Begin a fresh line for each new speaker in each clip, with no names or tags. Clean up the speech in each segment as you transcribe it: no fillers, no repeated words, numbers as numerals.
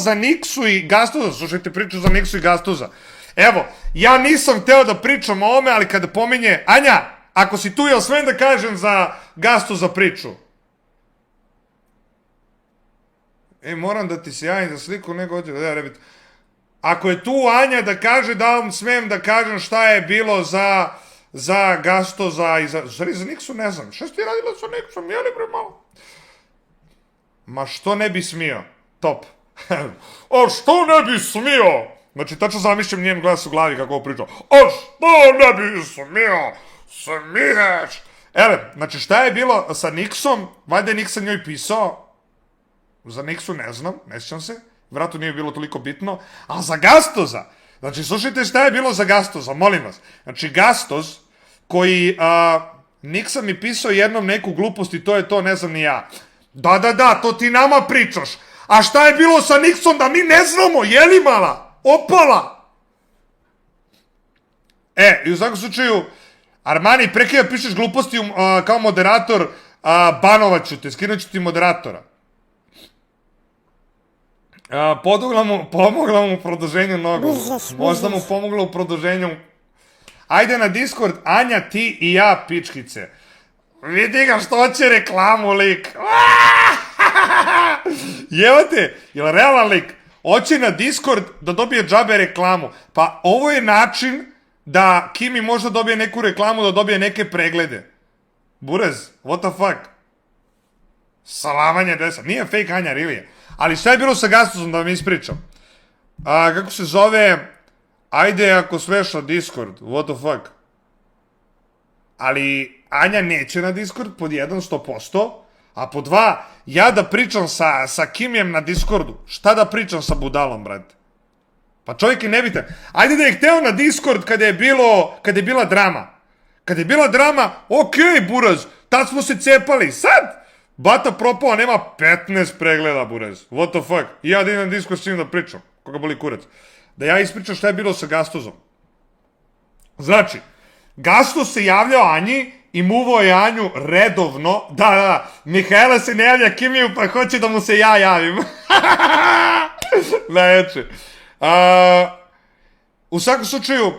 za Niksu i Gastuza, slušajte priču za Niksu i Gastuza. Evo, ja nisam hteo da pričam o ome, ali kada pominje, Anja, ako si tu, jel smem da kažem za Gastuza priču? Moram da ti se javim za sliku, nego ovdje, da rebit. Ako je tu Anja da kaže, da vam smem da kažem šta je bilo za Gastuza i za Niksu, ne znam. Šta si ti radila sa Niksom, jeli bre malo? Ma što ne bi smio? Top. A što ne bi smio? Znači, tačno zamišljam njen glas u glavi kako ovo pričao. A što ne bi smio? Smiješ? Znači, šta je bilo sa Niksom? Valjda je Niksa njoj pisao. Za Niksu ne znam, ne sjećam se. Vratno nije bilo toliko bitno. A za Gastuza, znači, slušajte šta je bilo za Gastuza, molim vas. Znači, Gastuz, koji Niksa mi pisao jednom neku glupost i to je to, ne znam ni ja. Da, to ti nama pričaš. A šta je bilo sa Niksom da mi ne znamo, jeli mala? Opala! I u svakom slučaju, Armani, prekida pišeš gluposti kao moderator, banovaću te, skinuću ti moderatora. Pomogla mu u produženju nogu. Možda mu pomogla u produženju. Ajde na Discord, Anja, ti i ja, pičkice. Vidi ga što će reklamu, lik. Jevate, jel realan lik? Hoće na Discord da dobije džabe reklamu. Pa ovo je način da Kimi možda dobije neku reklamu, da dobije neke preglede. Burez, what the fuck? Salamanje desa. Nije fake Anja, really. Ali šta je bilo sa Gastuzom da vam ispričam? Kako se zove? Ajde ako smeš na Discord, what the fuck? Ali Anja neće na Discord, pod 1, 100%, a pod 2, ja da pričam sa Kimijem na Discordu, šta da pričam sa budalom, brate? Pa čovjek je nebitan. Ajde da je hteo na Discord kada je bila drama. Kada je bila drama, okej, buraz, tad smo se cepali, sad, bata propao, nema 15 pregleda, buraz, what the fuck? I ja da idem na Discord s njim da pričam, koga boli kurac. Da ja ispričam šta je bilo sa Gastuzom. Znači, Gastuz se javljao Anji i muvao je Anju redovno. Da, Mihajla se ne javlja Kimiju, pa hoće da mu se ja javim. Najjače. U svakom slučaju,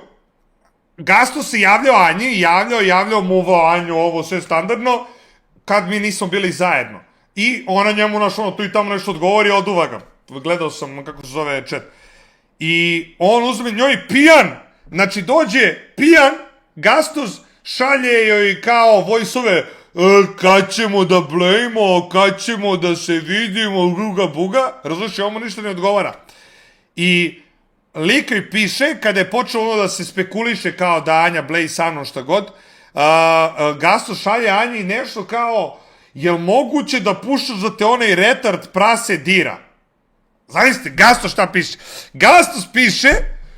Gastuz se javljao Anji, javljao, muvao Anju, ovo sve standardno, kad mi nismo bili zajedno. I ona njemu tu i tamo nešto odgovori, oduva ga. Gledao sam kako se zove chat. I on uzme njoj pijan, znači dođe pijan, Gastuz šalje joj kao voice-ove, kad ćemo da blejmo, kad ćemo da se vidimo, ruga buga, različi, ovo ništa ne odgovara. I lik joj piše, kada je počeo ono da se spekuliše kao da Anja blej sa mnom šta god, Gastuz šalje Anji nešto kao, jel moguće da pušaš da te onaj retard prase dira? Zamislite, Gastuz šta piše? Gastuz piše,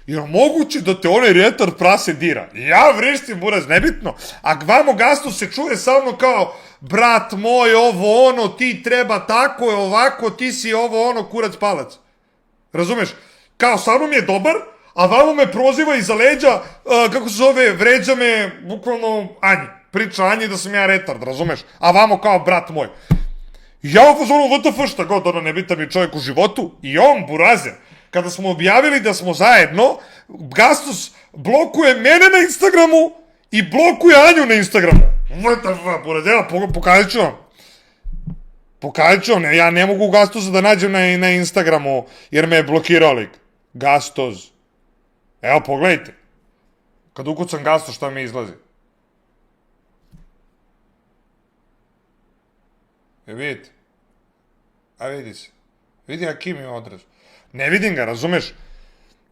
jel moguće da te onaj retard prase dira? Ja vrištim, buraz, nebitno. A vamo Gastuz se čuje samo kao, brat moj, ovo ono, ti treba tako, ovako, ti si ovo ono, kurac palac. Razumeš? Kao, sa mnom je dobar, a vamo me proziva iza leđa, kako se zove, vređa me, bukvalno, Anji. Priča Anji da sam ja retard, razumeš? A vamo kao, brat moj. Ja u fazonu WTF šta god, ono nebitan mi čovjek u životu, i on, burazer, kada smo objavili da smo zajedno, Gastuz blokuje mene na Instagramu i blokuje Anju na Instagramu. WTF, burazer, evo, pokazat ću vam, ja ne mogu Gastuza da nađem na Instagramu, jer me je blokirao lik. Gastuz. Evo, pogledajte. Kad ukucam Gastuz, šta mi izlazi? Vidite. A vidi se. Vidi Akim ima odraz. Ne vidim ga, razumeš?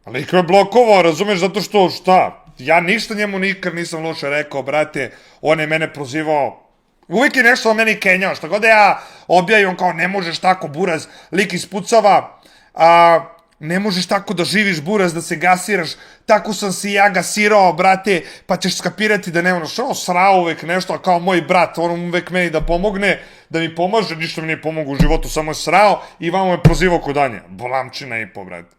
Ali ih me blokovao, razumeš, zato što, šta? Ja ništa njemu nikad nisam loše rekao, brate. On je mene prozivao. Uvijek je nešto o meni kenjao. Šta god da ja objavim, on kao, ne možeš tako, buraz. Lik ispucava. Ne možeš tako da živiš, buraz, da se gasiraš. Tako sam se ja gasirao, brate, pa ćeš skapirati da nema što srao uvek nešto, a kao moj brat, on uvek meni da pomogne, da mi pomaže, ništa mi nije pomogao u životu, samo je srao i vamo je prozivao kod Anje. Bolamčina i po, brate.